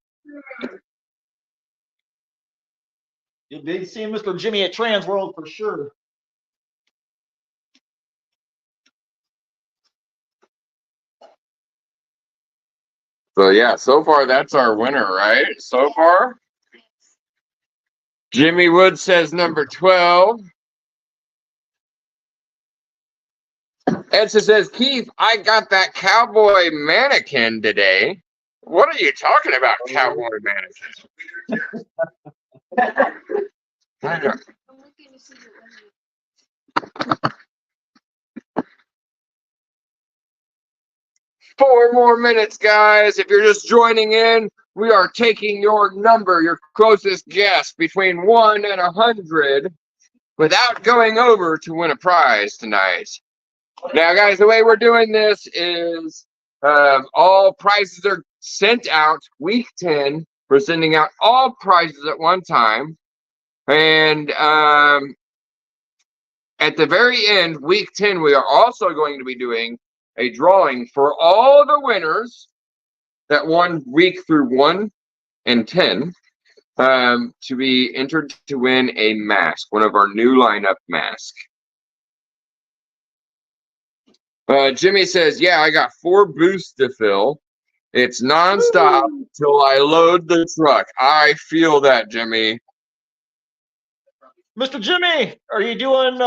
You'll be seeing Mr. Jimmy at Trans World for sure. So yeah, so far that's our winner, right? So far, Jimmy Wood says number 12. Edson says, Keith, I got that cowboy mannequin today. What are you talking about, cowboy mannequin? I'm looking to see the winner. 4 more minutes, guys. If you're just joining in, we are taking your number, your closest guess, between 1 and 100, without going over to win a prize tonight. Now, guys, the way we're doing this is all prizes are sent out week 10. We're sending out all prizes at one time. And at the very end, week 10, we are also going to be doing a drawing for all the winners that won week through 1 and 10 to be entered to win a mask, one of our new lineup masks. Jimmy says, yeah, I got 4 booths to fill. It's nonstop till I load the truck. I feel that, Jimmy. Mr. Jimmy, are you doing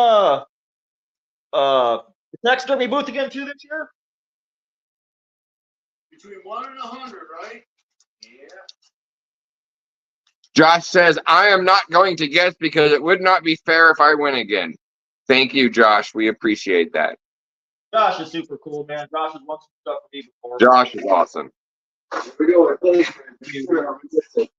taxidermy booth again too this year? Between 1 and 100, right? Yeah. Josh says, I am not going to guess because it would not be fair if I win again. Thank you, Josh. We appreciate that. Josh is super cool, man. Josh has won some stuff for me before. Josh is awesome. We go with placement.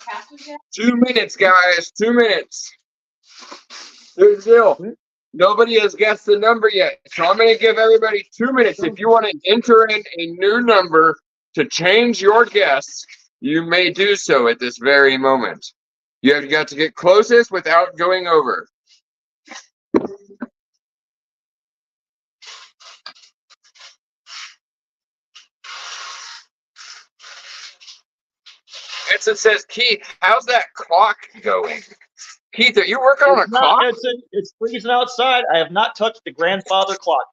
Passes yet? 2 minutes, guys. 2 minutes. There's still nobody has guessed the number yet. So I'm going to give everybody 2 minutes. If you want to enter in a new number to change your guess, you may do so at this very moment. You have got to get closest without going over. Edson says, Keith, how's that clock going? Keith, are you working on a clock? Edson, it's freezing outside. I have not touched the grandfather clock.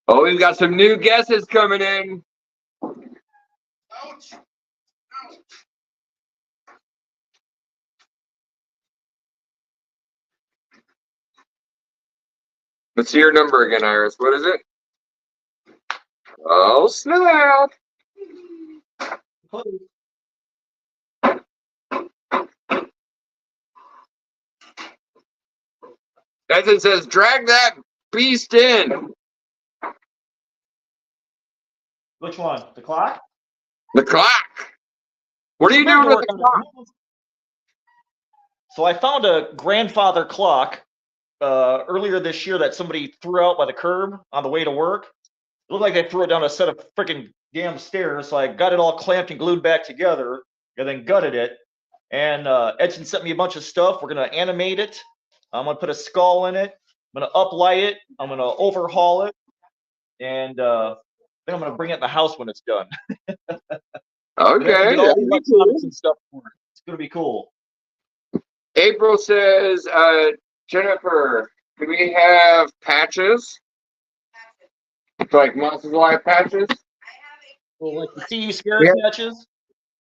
Oh, we've got some new guesses coming in. Ouch. Let's see your number again, Iris. What is it? Oh, snap. Edson says, drag that beast in. Which one? The clock? The clock. What are you doing with the clock? So I found a grandfather clock earlier this year that somebody threw out by the curb on the way to work. It looked like they threw it down a set of freaking damn stairs. So I got it all clamped and glued back together and then gutted it. And Edson sent me a bunch of stuff. We're going to animate it. I'm going to put a skull in it. I'm going to uplight it. I'm going to overhaul it. And then I'm going to bring it in the house when it's done. Okay. All the electronics and stuff for it. It's going to be cool. April says, Jennifer, do we have patches? Like Monsters Alive patches? Well, like the See You Scared patches.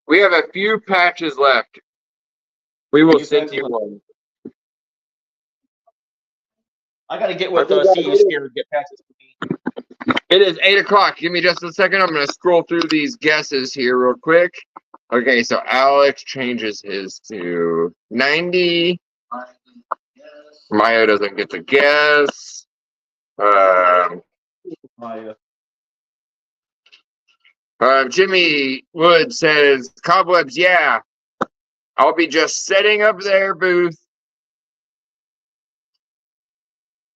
We have a few patches left. We will send you one. I got to get with See You Scared and get patches for me. It is 8 o'clock. Give me just a second. I'm going to scroll through these guesses here real quick. Okay, so Alex changes his to 90. Maya doesn't get to guess. Jimmy Wood says, Cobwebs, yeah. I'll be just setting up their booth.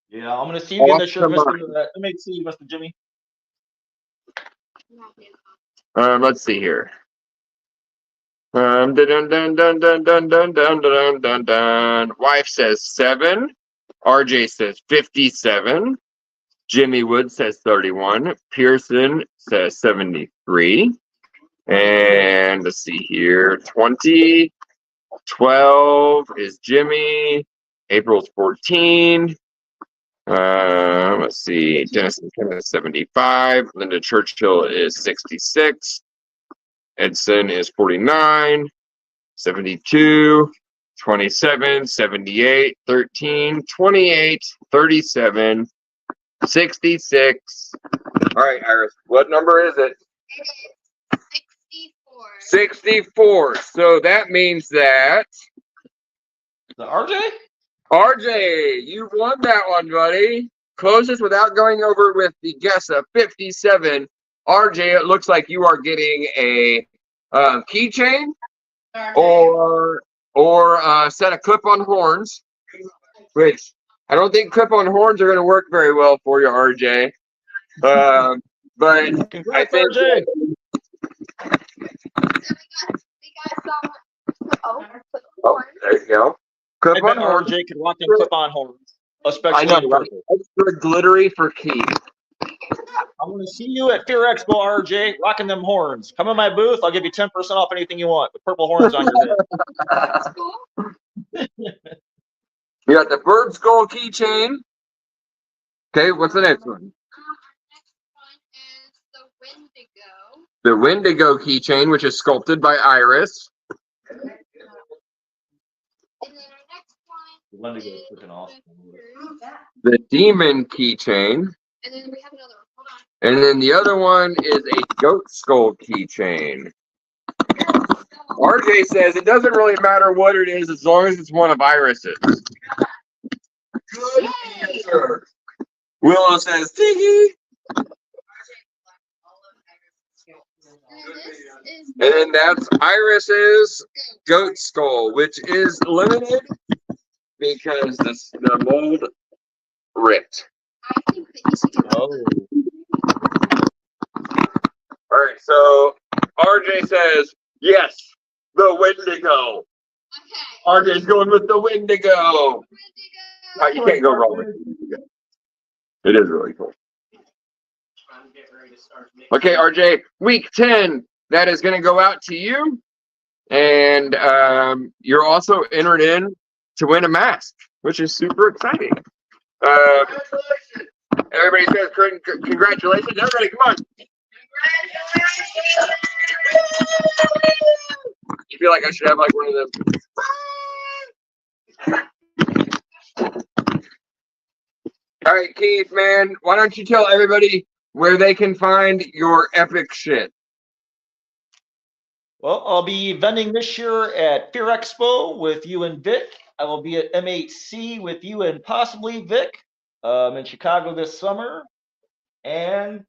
Yeah, I'm going to see you again this year, Let me see you, Mr. Jimmy. Let's see here. Dun, dun, dun, dun, dun, dun, dun, dun, dun, dun, dun. Wife says 7. RJ says 57. Jimmy Wood says 31. Pearson says 73. And let's see here, 20. 12 is Jimmy. April's 14. Let's see. Dennis McKenna is 75. Linda Churchill is 66. Edson is 49. 72. 27. 78. 13. 28. 37. 66. All right, Iris. What number is it? It is 64. 64. So that means that The RJ? RJ, you've won that one, buddy. Closest without going over with the guess of 57. RJ, it looks like you are getting a keychain or a set of clip-on horns, which I don't think clip-on horns are going to work very well for you, RJ. But I Congrats, think RJ. We got some. oh, there you go. I bet Clip-on horns. RJ could rock them clip-on horns, especially I know, in right? purple. Extra glittery for Keith. I'm going to see you at Fear Expo, RJ, rocking them horns. Come in my booth. I'll give you 10% off anything you want with purple horns on your head. That's cool. You got the bird skull keychain. Okay, what's the next one? Our next one is the Wendigo. The Wendigo keychain, which is sculpted by Iris. And then our next one Wendigo is is freaking awesome. The demon keychain. And then we have another one. Hold on. And then the other one is a goat skull keychain. RJ says it doesn't really matter what it is as long as it's one of Iris's. Good answer. Willow says, Tiggy. And then this is And then that's Iris's goat skull, which is limited because the mold ripped. I think that you should get Oh. All right, so RJ says, yes, the Wendigo. Okay. RJ's going with the Wendigo. Wendigo. You can't go wrong with it. It is really cool. Okay, RJ, week 10, that is going to go out to you. And you're also entered in to win a mask, which is super exciting. Everybody says congratulations. Everybody, come on. I feel like I should have like one of them. All right, Keith, man, why don't you tell everybody where they can find your epic shit? Well, I'll be vending this year at Fear Expo with you and Vic. I will be at MHC with you and possibly Vic in Chicago this summer. And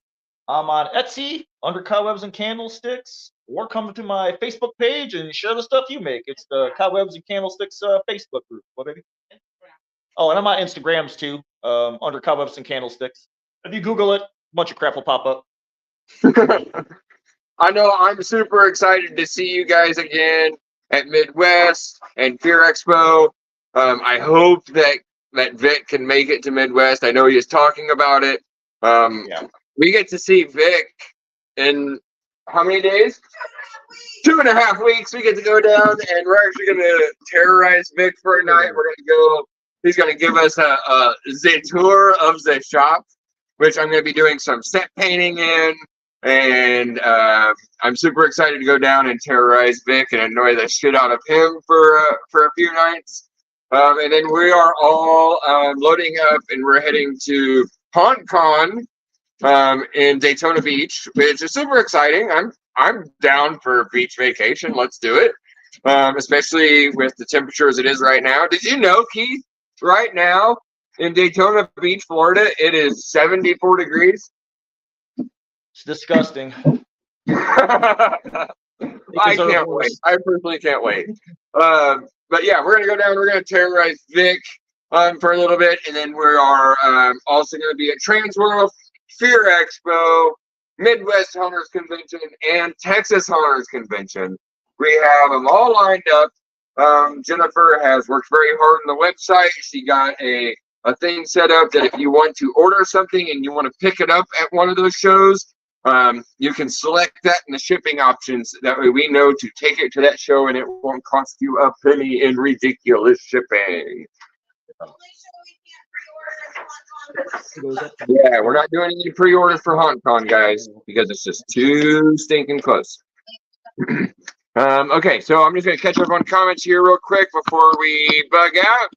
I'm on Etsy under Cobwebs and Candlesticks, or come to my Facebook page and share the stuff you make. It's the Cobwebs and Candlesticks Facebook group. What, baby? Oh, and I'm on Instagrams too, under Cobwebs and Candlesticks. If you Google it, a bunch of crap will pop up. I know I'm super excited to see you guys again at Midwest and Fear Expo. I hope that Vic can make it to Midwest. I know he is talking about it. Yeah. We get to see Vic in how many days? 2.5 weeks. We get to go down and we're actually going to terrorize Vic for a night. We're going to go. He's going to give us the tour of the shop, which I'm going to be doing some set painting in. And I'm super excited to go down and terrorize Vic and annoy the shit out of him for a few nights. And then we are all loading up and we're heading to HauntCon in Daytona Beach, which is super exciting. I'm down for a beach vacation. Let's do it. Especially with the temperature as it is right now. Did you know, Keith, right now in Daytona Beach, Florida, it is 74 degrees? It's disgusting. I can't wait. I personally can't wait. But yeah, we're gonna go down. We're gonna terrorize Vic for a little bit, and then we are also gonna be at Transworld, Fear Expo, Midwest Hunters Convention, and Texas Hunters Convention. We have them all lined up. Jennifer has worked very hard on the website. She got a thing set up that if you want to order something and you want to pick it up at one of those shows, You can select that in the shipping options. That way we know to take it to that show and it won't cost you a penny in ridiculous shipping. Yeah, we're not doing any pre-orders for HauntCon, guys, because it's just too stinking close. Okay, so I'm just going to catch up on comments here real quick before we bug out.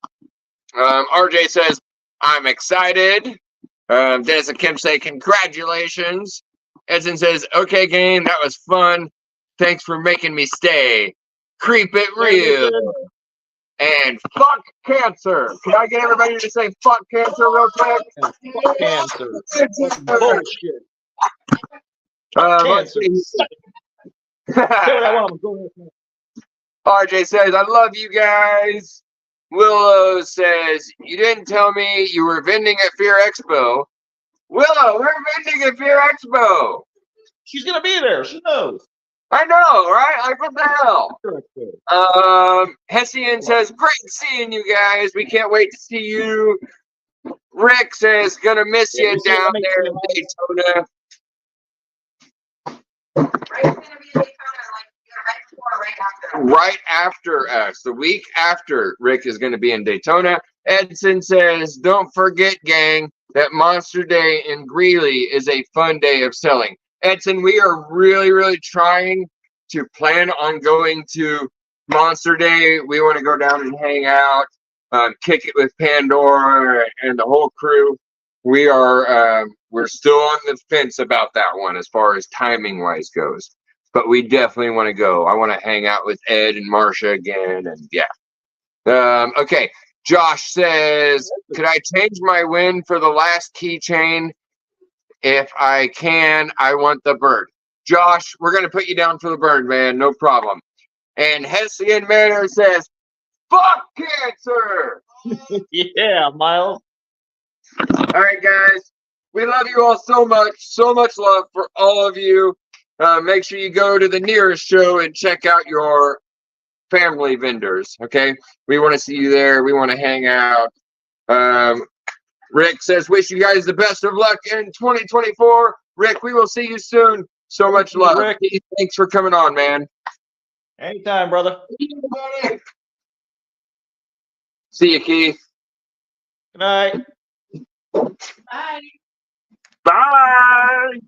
RJ says, I'm excited. Dennis and Kim say, congratulations. Edson says, okay, game, that was fun. Thanks for making me stay. Creep it real. And fuck cancer. Can I get everybody to say fuck cancer real quick? Fuck cancer. Bullshit. Cancer. RJ says, I love you guys. Willow says, you didn't tell me you were vending at Fear Expo. Willow, we're vending at Fear Expo. She's gonna be there. She knows. I know, right? Like, what the hell? Hessian says, great seeing you guys. We can't wait to see you. Rick says, gonna miss you down there in Daytona. Right after us, the week after Rick is going to be in Daytona. Edson says, don't forget, gang, that Monster Day in Greeley is a fun day of selling. Edson, we are really, really trying to plan on going to Monster Day. We want to go down and hang out, kick it with Pandora and the whole crew. We're still on the fence about that one as far as timing wise goes. But we definitely want to go. I want to hang out with Ed and Marsha again, and yeah. Okay, Josh says, could I change my win for the last keychain? If I can, I want the bird. Josh, we're going to put you down for the bird, man. No problem. And Hessian Manor says, fuck cancer! Yeah, Miles. All right, guys. We love you all so much. So much love for all of you. Make sure you go to the nearest show and check out your family vendors, okay? We want to see you there. We want to hang out. Rick says, wish you guys the best of luck in 2024. Rick, we will see you soon. So much love. Rick. Keith, thanks for coming on, man. Anytime, brother. See you, Keith. Good night. Bye. Bye.